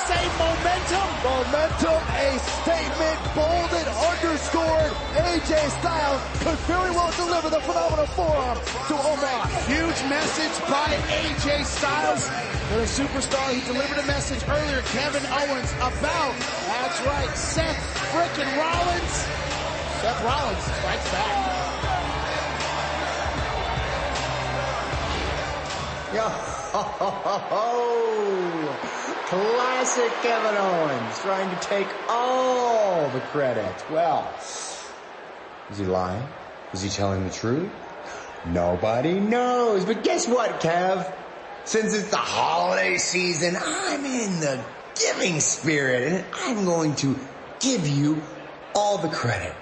say momentum? Momentum, a statement, bolded, underscored. AJ Styles could very well deliver the phenomenal forearm to Omos. Huge message by AJ Styles. For the superstar, he delivered a message earlier, Kevin Owens, about, that's right, Seth frickin' Rollins. Seth Rollins strikes back. Yo, classic Kevin Owens trying to take all the credit. Well, is he lying? Is he telling the truth? Nobody knows. But guess what, Kev? Since it's the holiday season, I'm in the giving spirit, and I'm going to give you all the credit.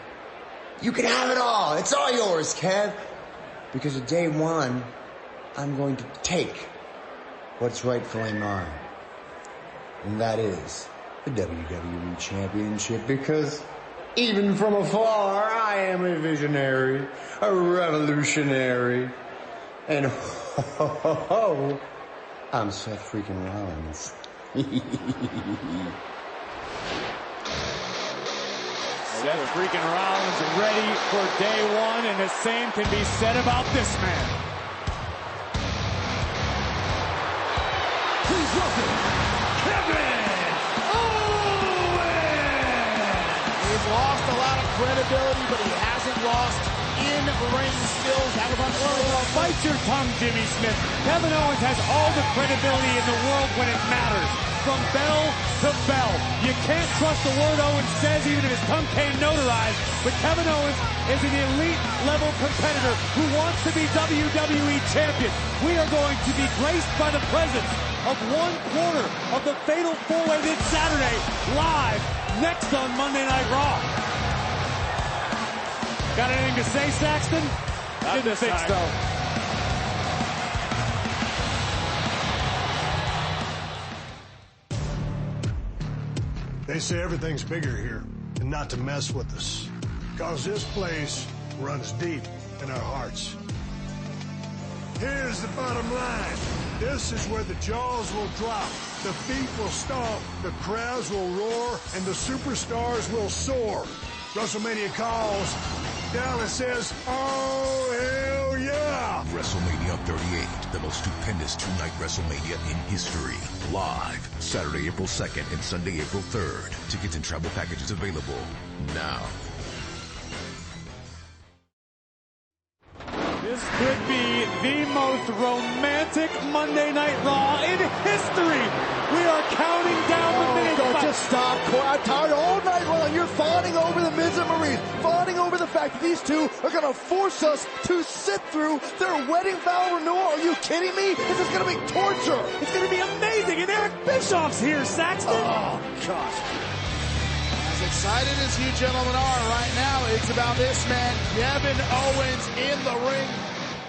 You can have it all. It's all yours, Kev. Because of day one, I'm going to take what's rightfully mine. And that is the WWE Championship, because even from afar, I am a visionary, a revolutionary, and I'm Seth freaking Rollins. Seth freaking Rollins ready for day one, and the same can be said about this man. Please welcome Kevin Owens! He's lost a lot of credibility, but he hasn't lost in-ring skills. Bite your tongue, Jimmy Smith. Kevin Owens has all the credibility in the world when it matters. From bell to bell. You can't trust the word Owens says, even if his tongue came notarized. But Kevin Owens is an elite level competitor who wants to be WWE champion. We are going to be graced by the presence of 1/4 of the Fatal 4-Way this Saturday, live next on Monday Night Raw. Got anything to say, Saxton? Didn't think so. They say everything's bigger here, and not to mess with us, because this place runs deep in our hearts. Here's the bottom line. This is where the jaws will drop, the feet will stomp, the crowds will roar, and the superstars will soar. WrestleMania calls. Dallas says, oh, hell yeah! WrestleMania 38, the most stupendous two-night WrestleMania in history. Live, Saturday, April 2nd and Sunday, April 3rd. Tickets and travel packages available now. This could be the most romantic Monday Night Raw in history. We are counting down the minutes. God, just stop. I'm tired all night long. You're fawning over the Miz and Maurice, fawning over the fact that these two are going to force us to sit through their wedding vow renewal. Are you kidding me? This is going to be torture. It's going to be amazing. And Eric Bischoff's here, Saxton. Oh, gosh. As excited as you gentlemen are right now, it's about this man, Kevin Owens, in the ring.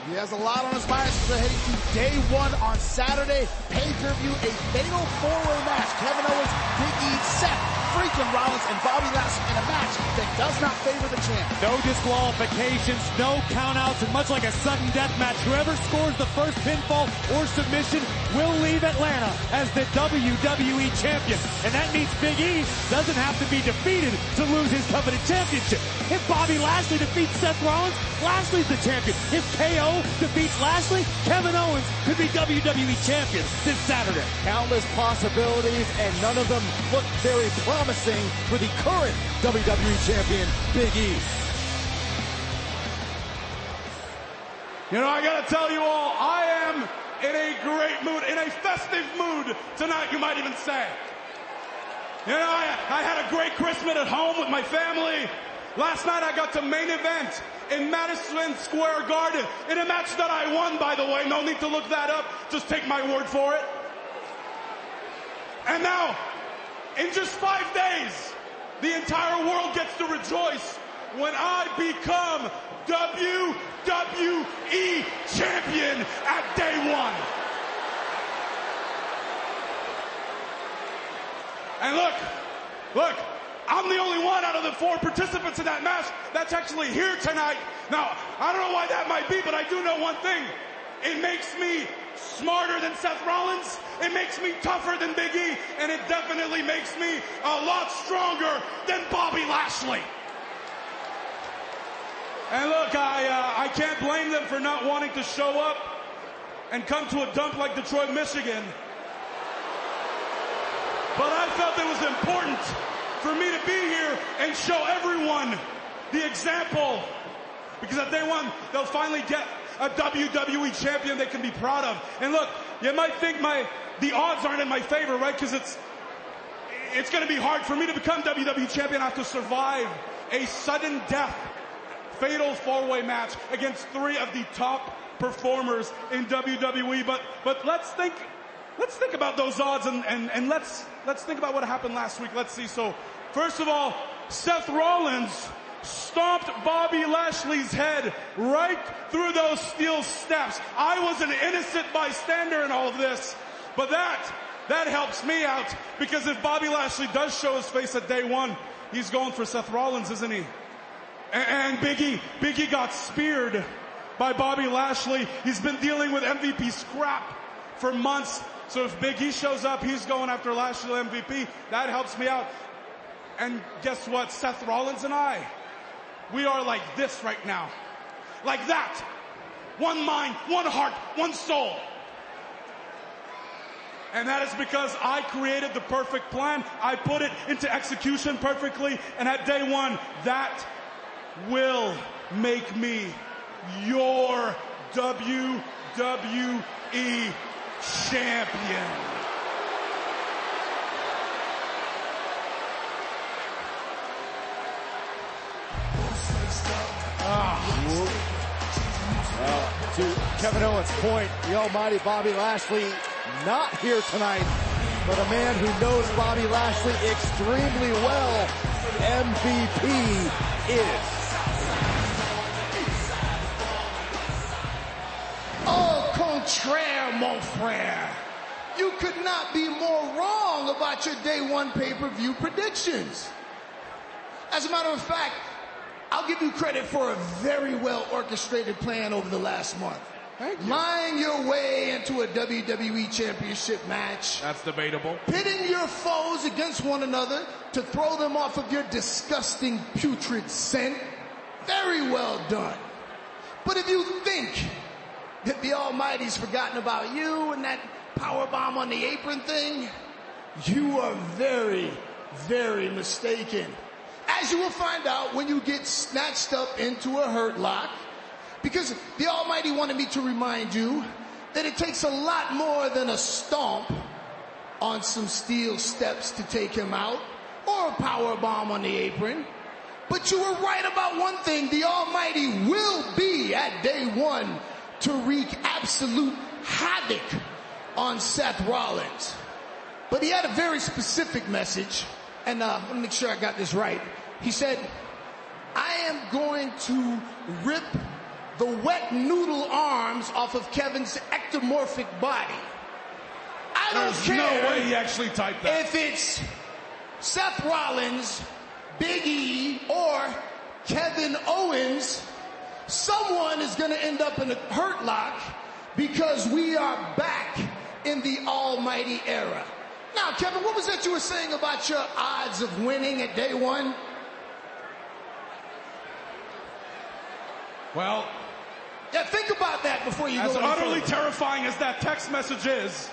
He has a lot on his mind as we're heading to day one on Saturday. Pay-per-view, a fatal 4-way match. Kevin Owens, Big E, Seth freaking Rollins, and Bobby Lashley in a match that does not favor the champ. No disqualifications, no countouts, and much like a sudden death match, whoever scores the first pinfall or submission will leave Atlanta as the WWE champion. And that means Big E doesn't have to be defeated to lose his coveted championship. If Bobby Lashley defeats Seth Rollins, Lashley's the champion. If KO defeats Lashley, Kevin Owens could be WWE champion this Saturday. Countless possibilities, and none of them look very promising for the current WWE champion, Big E. You know, I gotta tell you all, I am in a great mood, in a festive mood tonight, you might even say. You know, I had a great Christmas at home with my family. Last night I got to main event in Madison Square Garden in a match that I won, by the way. No need to look that up. Just take my word for it. And now, in just 5 days, the entire world gets to rejoice when I become WWE champion at day one. And look, I'm the only one out of the 4 participants in that match that's actually here tonight. Now, I don't know why that might be, but I do know one thing. It makes me smarter than Seth Rollins. It makes me tougher than Big E. And it definitely makes me a lot stronger than Bobby Lashley. And look, I can't blame them for not wanting to show up and come to a dump like Detroit, Michigan. But I felt it was important for me to be here and show everyone the example. Because at day one, they'll finally get a WWE champion they can be proud of. And look, you might think the odds aren't in my favor, right? Because it's going to be hard for me to become WWE champion. I have to survive a sudden death, fatal four-way match against three of the top performers in WWE. But let's think about those odds and let's think about what happened last week. Let's see. So first of all, Seth Rollins stomped Bobby Lashley's head right through those steel steps. I was an innocent bystander in all of this, but that helps me out, because if Bobby Lashley does show his face at day one, he's going for Seth Rollins, isn't he? And Big E got speared by Bobby Lashley. He's been dealing with MVP scrap for months. So if Big E shows up, he's going after Lashley MVP. That helps me out. And guess what? Seth Rollins and I, we are like this right now. Like that. One mind, one heart, one soul. And that is because I created the perfect plan. I put it into execution perfectly. And at day one, that will make me your WWE champion. To Kevin Owens' point, the almighty Bobby Lashley not here tonight, but a man who knows Bobby Lashley extremely well. MVP is. Au contraire, mon frère. You could not be more wrong about your day one pay-per-view predictions. As a matter of fact, I'll give you credit for a very well orchestrated plan over the last month. Thank you. Lying your way into a WWE Championship match. That's debatable. Pitting your foes against one another to throw them off of your disgusting, putrid scent. Very well done. But if you think that the Almighty's forgotten about you and that powerbomb on the apron thing, you are very, very mistaken. As you will find out when you get snatched up into a hurt lock, because the Almighty wanted me to remind you that it takes a lot more than a stomp on some steel steps to take him out, or a power bomb on the apron. But you were right about one thing: the Almighty will be at day one to wreak absolute havoc on Seth Rollins. But he had a very specific message, and let me make sure I got this right. He said, I am going to rip the wet noodle arms off of Kevin's ectomorphic body. I don't care. There's no way he actually typed that. If it's Seth Rollins, Big E, or Kevin Owens, someone is going to end up in a hurt lock, because we are back in the almighty era. Now, Kevin, what was that you were saying about your odds of winning at day one? Well, yeah, think about that before you go any utterly further. terrifying as that text message is,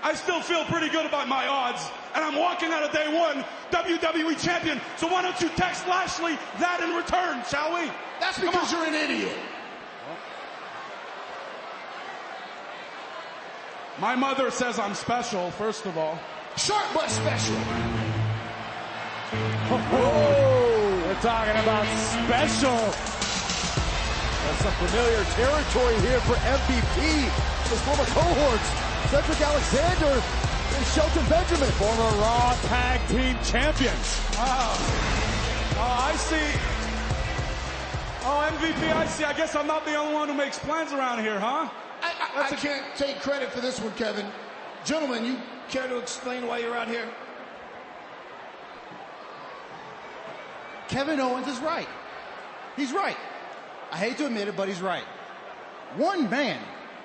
I still feel pretty good about my odds, and I'm walking out of day one WWE champion. So why don't you text Lashley that in return, shall we? That's because you're an idiot. My mother says I'm special, first of all. Short but special. Whoa, we're talking about special. That's some familiar territory here for MVP. His former cohorts, Cedric Alexander and Shelton Benjamin. Former Raw Tag Team Champions. I see. Oh, MVP, I see. I guess I'm not the only one who makes plans around here, huh? I can't take credit for this one, Kevin. Gentlemen, you care to explain why you're out here? Kevin Owens is right. He's right. I hate to admit it, but he's right. One man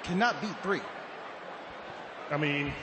cannot beat 3. I mean,